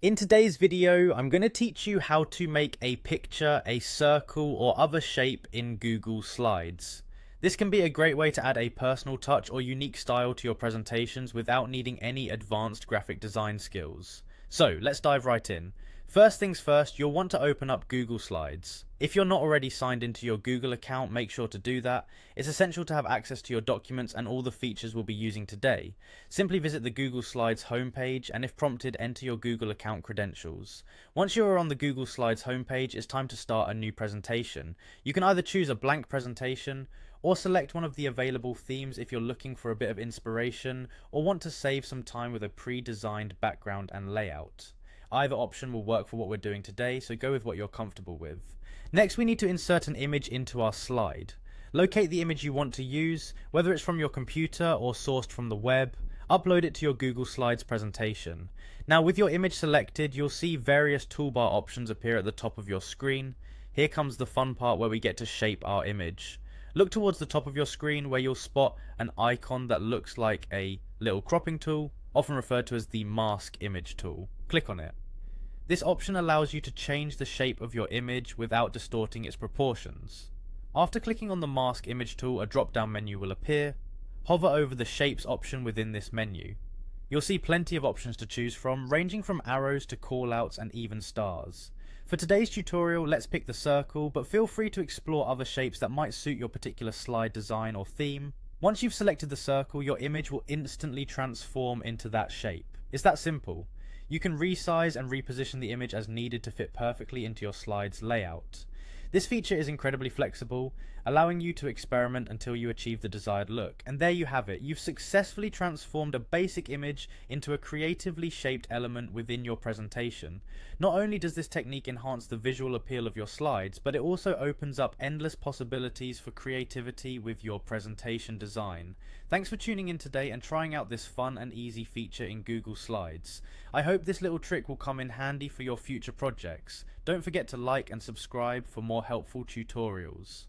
In today's video, I'm going to teach you how to make a picture, a circle, or other shape in Google Slides. This can be a great way to add a personal touch or unique style to your presentations without needing any advanced graphic design skills. So let's dive right in. First things first, you'll want to open up Google Slides. If you're not already signed into your Google account, make sure to do that. It's essential to have access to your documents and all the features we'll be using today. Simply visit the Google Slides homepage and if prompted, enter your Google account credentials. Once you are on the Google Slides homepage, it's time to start a new presentation. You can either choose a blank presentation or select one of the available themes if you're looking for a bit of inspiration or want to save some time with a pre-designed background and layout. Either option will work for what we're doing today, so go with what you're comfortable with. Next, we need to insert an image into our slide. Locate the image you want to use, whether it's from your computer or sourced from the web. Upload it to your Google Slides presentation. Now, with your image selected, you'll see various toolbar options appear at the top of your screen. Here comes the fun part where we get to shape our image. Look towards the top of your screen where you'll spot an icon that looks like a little cropping tool, often referred to as the mask image tool. Click on it. This option allows you to change the shape of your image without distorting its proportions. After clicking on the mask image tool, a drop-down menu will appear. Hover over the shapes option within this menu. You'll see plenty of options to choose from, ranging from arrows to callouts and even stars. For today's tutorial, let's pick the circle, but feel free to explore other shapes that might suit your particular slide design or theme. Once you've selected the circle, your image will instantly transform into that shape. It's that simple. You can resize and reposition the image as needed to fit perfectly into your slide's layout. This feature is incredibly flexible, allowing you to experiment until you achieve the desired look. And there you have it. You've successfully transformed a basic image into a creatively shaped element within your presentation. Not only does this technique enhance the visual appeal of your slides, but it also opens up endless possibilities for creativity with your presentation design. Thanks for tuning in today and trying out this fun and easy feature in Google Slides. I hope this little trick will come in handy for your future projects. Don't forget to like and subscribe for more helpful tutorials.